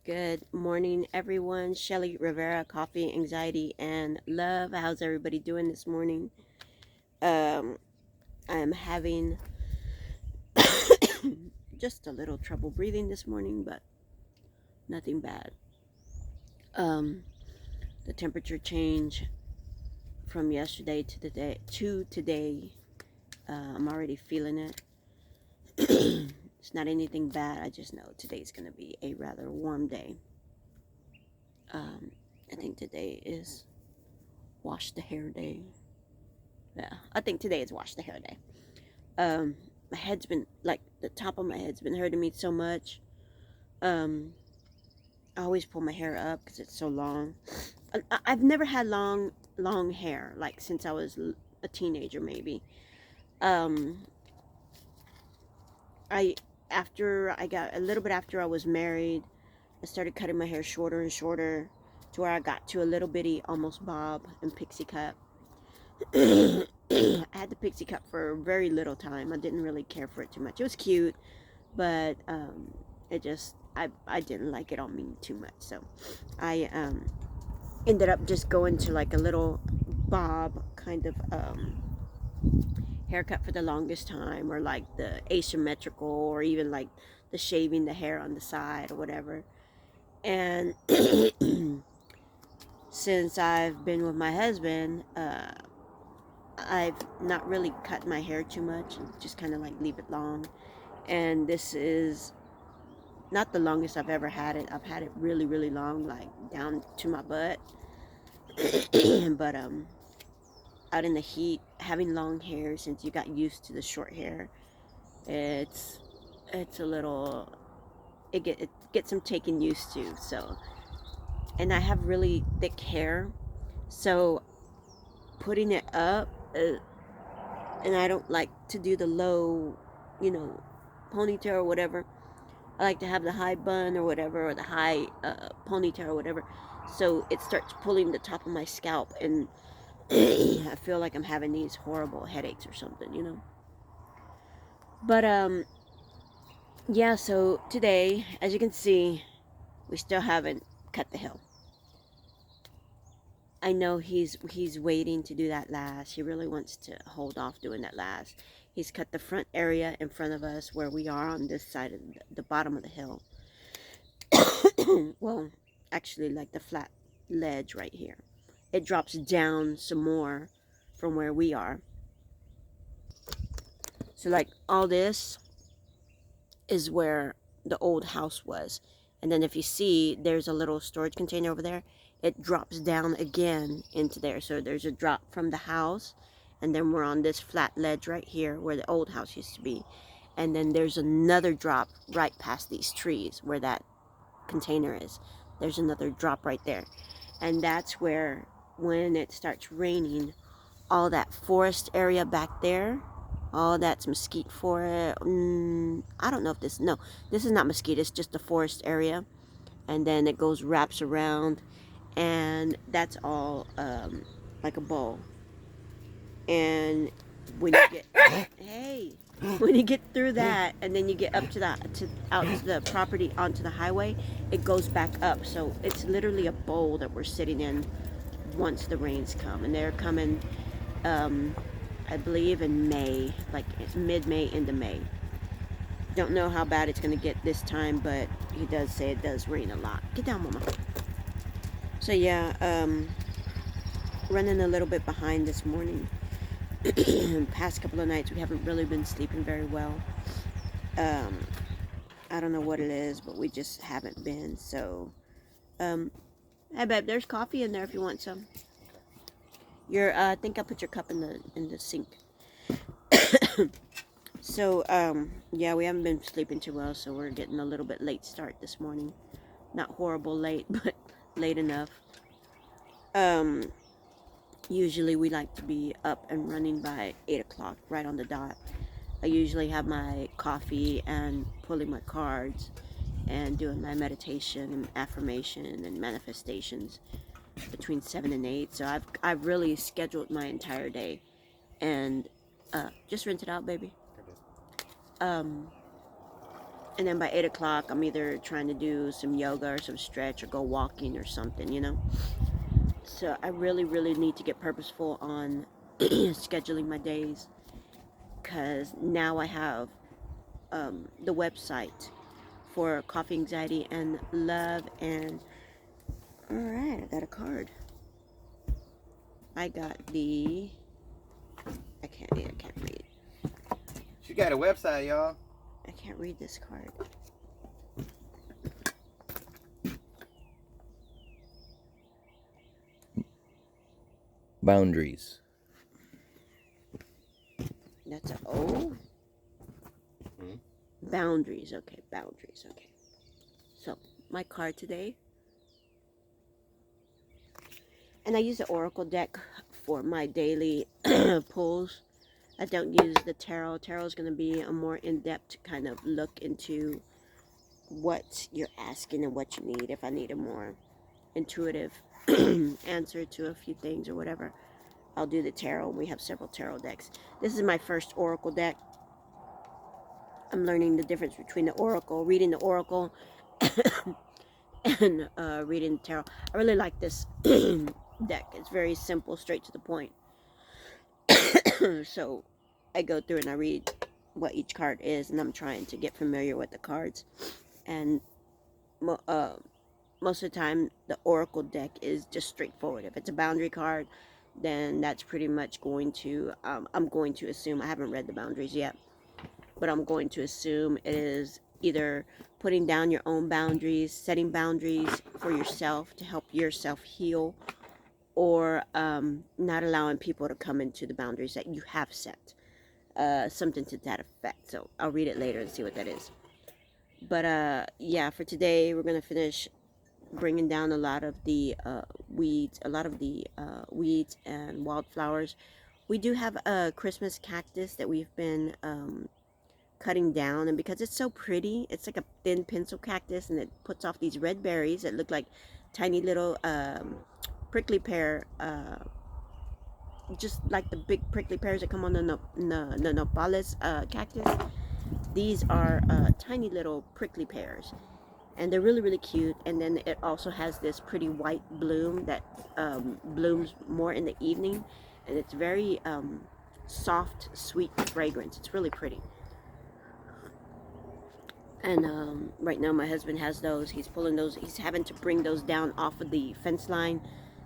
Good morning, everyone. Shelly Rivera, Coffee, Anxiety, and Love. How's everybody doing this morning? Um, I'm having just a little trouble breathing this morning, but nothing bad. Um, the temperature change from yesterday to today. I'm already feeling it. It's not anything bad. I just know today's going to be a rather warm day. I think today is wash the hair day. Yeah, I think today is wash the hair day. My head's been like the top of my head's been hurting me so much. Um, I always pull my hair up because it's so long. I've never had long hair like since I was a teenager, maybe. Um, I after I got a little bit after I was married, I started cutting my hair shorter and shorter to where I got to a little bitty almost bob and pixie cut. I had the pixie cut for a very little time. I didn't really care for it too much. It was cute, but it just I didn't like it on me too much. So I ended up just going to like a little bob kind of haircut for the longest time, or like the asymmetrical, or even like the shaving the hair on the side or whatever. And since I've been with my husband, I've not really cut my hair too much, just kind of like leave it long. And this is not the longest I've ever had it. I've had it really, really long, like down to my butt. But out in the heat, having long hair, since you got used to the short hair, it's it's a little it gets some taking used to. So, and I have really thick hair, so putting it up, and I don't like to do the low, you know, ponytail or whatever. I like to have the high bun or whatever, or the high ponytail or whatever. So it starts pulling the top of my scalp, and I feel like I'm having these horrible headaches or something, you know. But yeah. So today, as you can see, we still haven't cut the hill. I know he's waiting to do that last. He really wants to hold off doing that last. He's cut the front area in front of us where we are on this side of the bottom of the hill. Well, actually, like the flat ledge right here. It drops down some more from where we are. So, like, all this is where the old house was. And then if you see, there's a little storage container over there. It drops down again into there. So there's a drop from the house, and then we're on this flat ledge right here where the old house used to be. And then there's another drop right past these trees where that container is. There's another drop right there. And that's where, when it starts raining, all that forest area back there, all that's mesquite forest. I don't know if this, no, this is not mesquite, it's just the forest area. And then it goes, wraps around, and that's all like a bowl. And when you get, hey, when you get through that, and then you get up to out to the property onto the highway, it goes back up. So it's literally a bowl that we're sitting in once the rains come, and they're coming. I believe in May, like mid-May into May. Don't know how bad it's gonna get this time, but he does say it does rain a lot. Get down, mama. So yeah, running a little bit behind this morning. Past couple of nights we haven't really been sleeping very well. I don't know what it is, but we just haven't been. So hey babe, there's coffee in there if you want some. I think I put your cup in the sink. So yeah, we haven't been sleeping too well, so we're getting a little bit late start this morning. Not horrible late, but late enough. Usually we like to be up and running by 8 o'clock, right on the dot. I usually have my coffee and pulling my cards and doing my meditation and affirmation and manifestations between 7 and 8. So I've really scheduled my entire day. And just rinse it out, baby. And then by 8 o'clock, I'm either trying to do some yoga or some stretch or go walking or something, you know. So I really, really need to get purposeful on scheduling my days, because now I have the website for coffee anxiety and love. And all right, I got a card. I got the I can't read. She got a website, y'all. I can't read this card. Boundaries. That's a O. Boundaries. Okay, boundaries. Okay. So my card today, and I use the Oracle deck for my daily pulls. I don't use the tarot. Tarot is going to be a more in-depth kind of look into what you're asking and what you need. If I need a more intuitive answer to a few things or whatever, I'll do the tarot. We have several tarot decks. This is my first Oracle deck. I'm learning the difference between the Oracle, reading the Oracle, and reading the tarot. I really like this deck. It's very simple, straight to the point. So I go through and I read what each card is, and I'm trying to get familiar with the cards. And most of the time, the Oracle deck is just straightforward. If it's a boundary card, then that's pretty much going to, I'm going to assume, I haven't read the boundaries yet, but I'm going to assume it is either putting down your own boundaries, setting boundaries for yourself to help yourself heal, or not allowing people to come into the boundaries that you have set. Something to that effect. So I'll read it later and see what that is. But yeah, for today, we're going to finish bringing down a lot of the weeds and wildflowers. We do have a Christmas cactus that we've been cutting down, and because it's so pretty, it's like a thin pencil cactus, and it puts off these red berries that look like tiny little prickly pear, just like the big prickly pears that come on the nopales cactus. These are tiny little prickly pears, and they're really, really cute. And then it also has this pretty white bloom that blooms more in the evening, and it's very soft, sweet fragrance. It's really pretty. And right now my husband has those. He's pulling those. He's having to bring those down off of the fence line.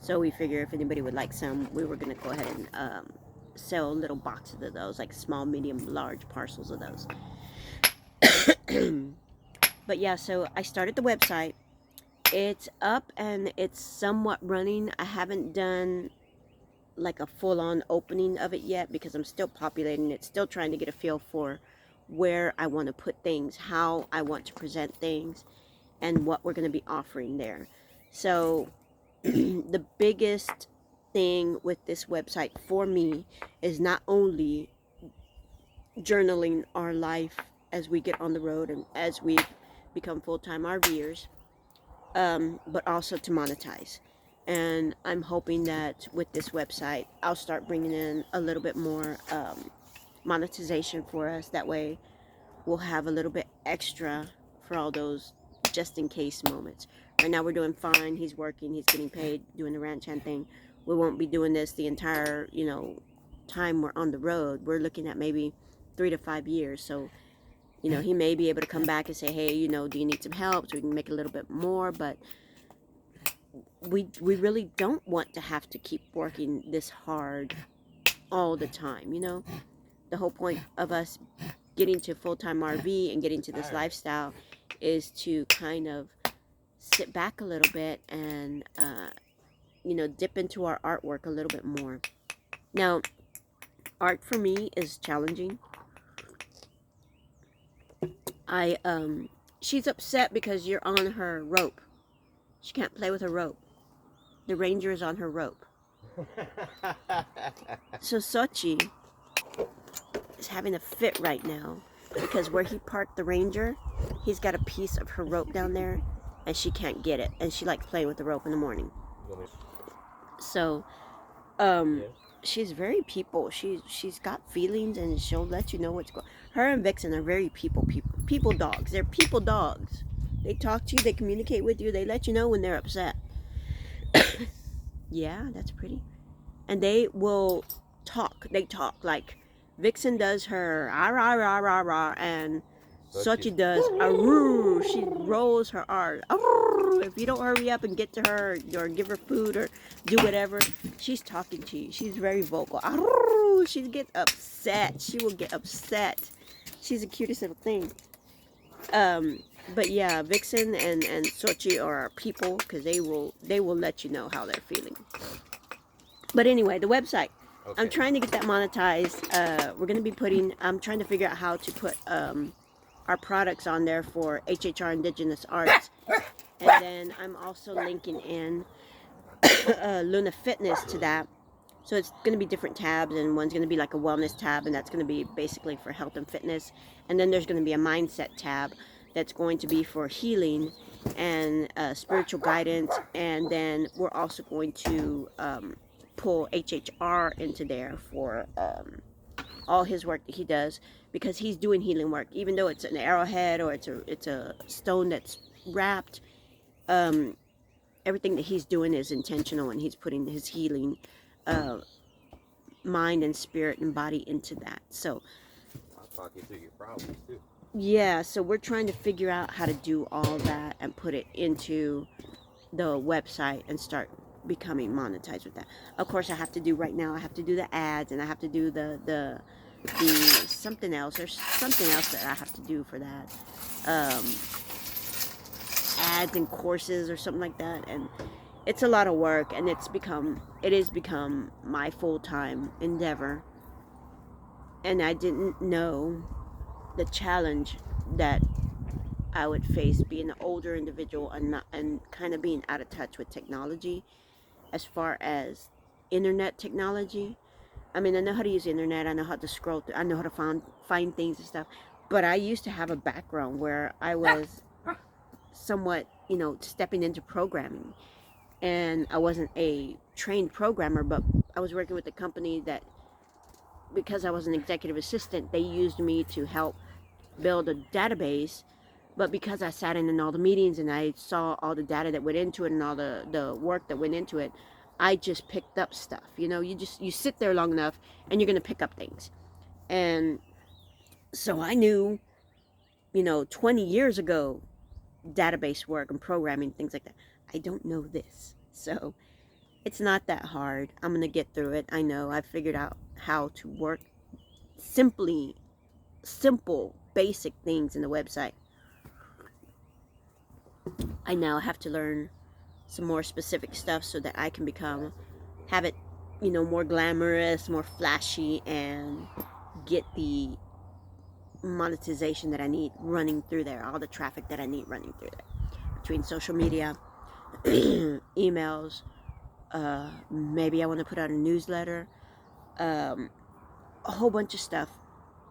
So we figure if anybody would like some, we were going to go ahead and sell little boxes of those, like small, medium, large parcels of those. But yeah, so I started the website. It's up and it's somewhat running. I haven't done like a full-on opening of it yet because I'm still populating it, still trying to get a feel for where I want to put things, how I want to present things, and what we're going to be offering there. So the biggest thing with this website for me is not only journaling our life as we get on the road and as we become full-time RVers, but also to monetize. And I'm hoping that with this website, I'll start bringing in a little bit more monetization for us. That way we'll have a little bit extra for all those just in case moments. Right now we're doing fine. He's working, he's getting paid, doing the ranch hand thing. We won't be doing this the entire, time we're on the road. We're looking at maybe 3 to 5 years. So, he may be able to come back and say, hey, do you need some help so we can make a little bit more? But we really don't want to have to keep working this hard all the time. The whole point of us getting to full-time RV and getting to this lifestyle is to kind of sit back a little bit and dip into our artwork a little bit more. Now, art for me is challenging. She's upset because you're on her rope. She can't play with her rope. The ranger is on her rope. So Sochi is having a fit right now because where he parked the ranger, he's got a piece of her rope down there and she can't get it, and she likes playing with the rope in the morning. So she's very people. She's got feelings, and she'll let you know what's going. Her and Vixen are very people dogs. They're people dogs. They talk to you. They communicate with you. They let you know when they're upset. Yeah, that's pretty. And they will talk. They talk like Vixen does her ah rah rah rah rah, and Sochi does aroo. She rolls her R. Aroo. If you don't hurry up and get to her or give her food or do whatever, she's talking to you. She's very vocal. Aroo. She gets upset. She will get upset. She's the cutest little thing. But yeah, Vixen and Sochi are people because they will let you know how they're feeling. But anyway, the website. Okay. I'm trying to get that monetized. We're gonna be putting. I'm trying to figure out how to put our products on there for HHR Indigenous Arts, and then I'm also linking in Luna Fitness to that. So it's going to be different tabs, and one's going to be like a wellness tab, and that's going to be basically for health and fitness. And then there's going to be a mindset tab that's going to be for healing and spiritual guidance. And then we're also going to pull HHR into there for all his work that he does, because he's doing healing work, even though it's an arrowhead or it's a stone that's wrapped. Everything that he's doing is intentional, and he's putting his healing mind and spirit and body into that. So I'll talk you through your problems too. Yeah, so we're trying to figure out how to do all that and put it into the website and start becoming monetized with that. Of course, I have to do right now. I have to do the ads, and I have to do the something else. There's something else that I have to do for that. Ads and courses or something like that, and it's a lot of work, and it has become my full-time endeavor. And I didn't know the challenge that I would face being an older individual and kind of being out of touch with technology as far as internet technology. I mean, I know how to use the internet. I know how to scroll through. I know how to find things and stuff. But I used to have a background where I was somewhat, stepping into programming. And I wasn't a trained programmer, but I was working with a company that, because I was an executive assistant, they used me to help build a database. But because I sat in all the meetings and I saw all the data that went into it and all the work that went into it, I just picked up stuff. You sit there long enough and you're going to pick up things. And so I knew, 20 years ago, database work and programming, things like that. I don't know this. So it's not that hard. I'm going to get through it. I know. I've figured out how to work simple, basic things in the website. I now have to learn some more specific stuff so that I can have it, more glamorous, more flashy, and get the monetization that I need running through there, all the traffic that I need running through there, between social media, emails, maybe I want to put out a newsletter, a whole bunch of stuff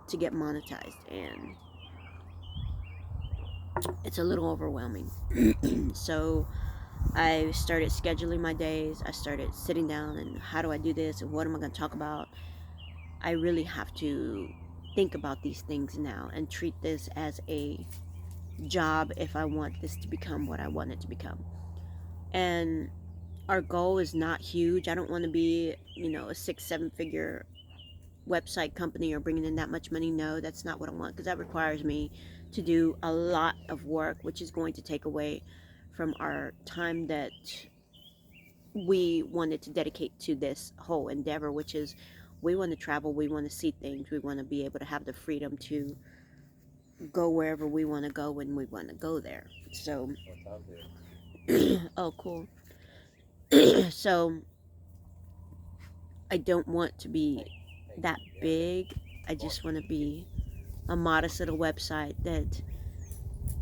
to get monetized, and it's a little overwhelming. So I started scheduling my days. I started sitting down and how do I do this and what am I going to talk about. I really have to think about these things now and treat this as a job if I want this to become what I want it to become. And our goal is not huge. I don't want to be, a 6-7 figure website company or bringing in that much money. No, that's not what I want, because that requires me to do a lot of work, which is going to take away from our time that we wanted to dedicate to this whole endeavor, which is we want to travel, we want to see things, we want to be able to have the freedom to go wherever we want to go when we want to go there. So oh, cool. So I don't want to be that big. I just want to be a modest little website that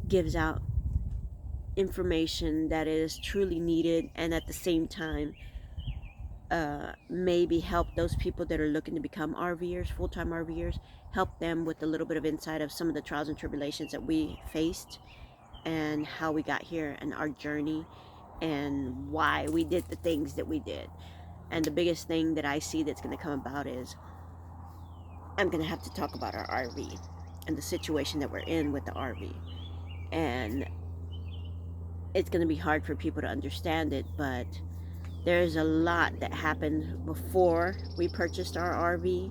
gives out information that is truly needed, and at the same time maybe help those people that are looking to become RVers, full-time RVers, help them with a little bit of insight of some of the trials and tribulations that we faced and how we got here and our journey and why we did the things that we did. And the biggest thing that I see that's going to come about is I'm going to have to talk about our RV and the situation that we're in with the RV. And it's going to be hard for people to understand it, but there's a lot that happened before we purchased our RV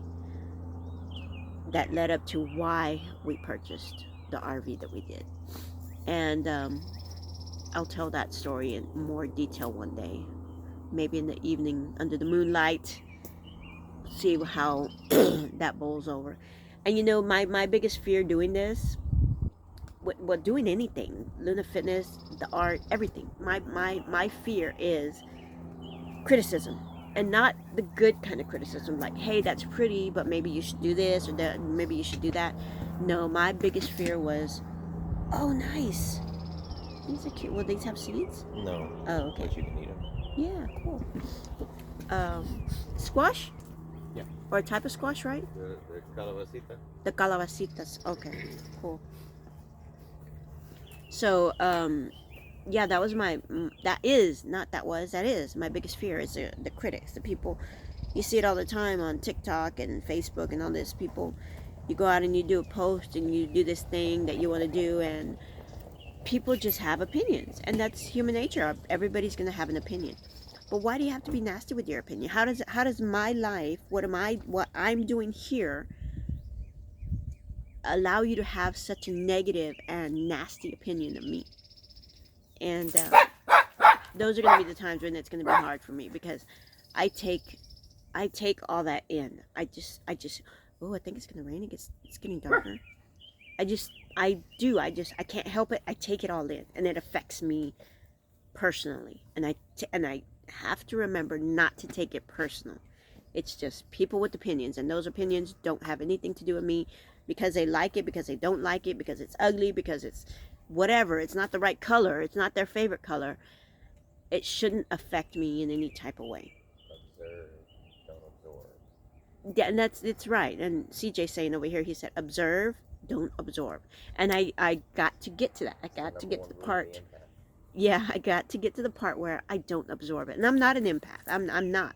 that led up to why we purchased the RV that we did. And I'll tell that story in more detail one day, maybe in the evening under the moonlight, see how that bowls over. And you know, my biggest fear doing this, doing anything, Luna Fitness, the art, everything, my fear is criticism. And not the good kind of criticism, like, hey, that's pretty, but maybe you should do this, or that, maybe you should do that. No, my biggest fear was, oh, nice. These are cute. Will these have seeds? No. Oh, okay. But you can eat them. Yeah, cool. Squash? Yeah. Or a type of squash, right? The calabacita. The calabacitas. Okay, cool. So, yeah, that was that is my biggest fear is the critics, the people. You see it all the time on TikTok and Facebook and all this. People, you go out and you do a post and you do this thing that you want to do, and people just have opinions, and that's human nature. Everybody's going to have an opinion. But why do you have to be nasty with your opinion? How does my life, what I'm doing here, allow you to have such a negative and nasty opinion of me? And those are going to be the times when it's going to be hard for me, because I take all that in. I just oh, I think it's going to rain. It's getting darker. I can't help it. I take it all in, and it affects me personally. And I have to remember not to take it personal. It's just people with opinions, and those opinions don't have anything to do with me, because they like it, because they don't like it, because it's ugly, because it's whatever. It's not the right color. It's not their favorite color. It shouldn't affect me in any type of way. Observe, don't absorb. Yeah, and it's right. And CJ saying over here, he said, observe, don't absorb. And I got to get to that. I got to get to the part. Yeah, I got to get to the part where I don't absorb it. And I'm not an empath. I'm not.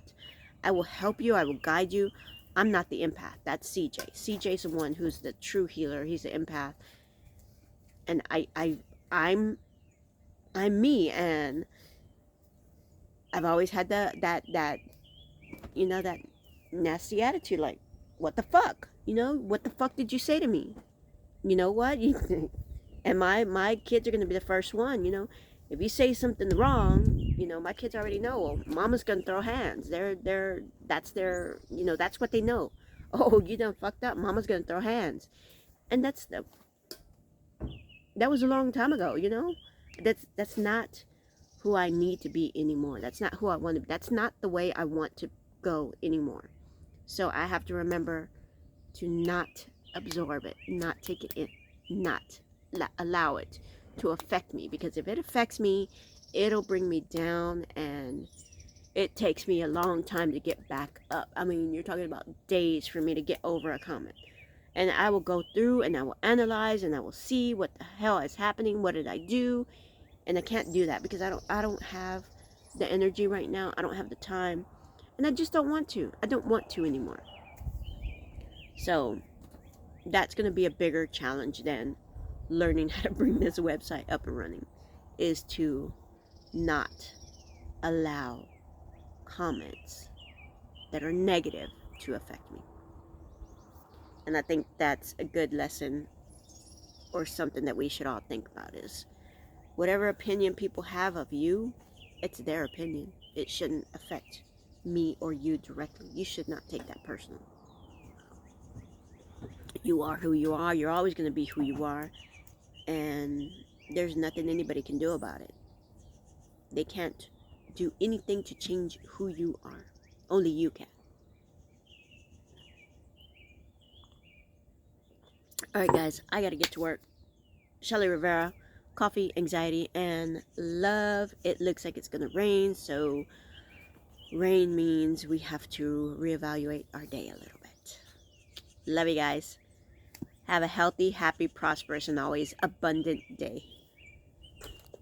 I will help you. I will guide you. I'm not the empath. That's CJ. CJ's the one who's the true healer. He's the empath. And I'm me, and I've always had that you know, that nasty attitude, like, what the fuck? You know, what the fuck did you say to me? You know what? And my kids are gonna be the first one, you know. If you say something wrong, you know, my kids already know, well, mama's gonna throw hands. That's their, you know, that's what they know. Oh, you done fucked up, mama's gonna throw hands. And that was a long time ago, you know. That's not who I need to be anymore. That's not who I want to be. That's not the way I want to go anymore. So I have to remember to not absorb it, not take it in, not allow it to affect me, because if it affects me, it'll bring me down, and it takes me a long time to get back up. I mean, you're talking about days for me to get over a comment. And I will go through and I will analyze and I will see what the hell is happening. What did I do? And I can't do that because I don't have the energy right now. I don't have the time. And I just don't want to. I don't want to anymore. So that's going to be a bigger challenge than learning how to bring this website up and running, is to not allow comments that are negative to affect me. And I think that's a good lesson, or something that we should all think about, is whatever opinion people have of you, it's their opinion. It shouldn't affect me or you directly. You should not take that personal. You are who you are. You're always going to be who you are. And there's nothing anybody can do about it. They can't do anything to change who you are. Only you can. Alright guys, I gotta get to work. Shelly Rivera, coffee, anxiety, and love. It looks like it's gonna rain, so rain means we have to reevaluate our day a little bit. Love you guys. Have a healthy, happy, prosperous, and always abundant day.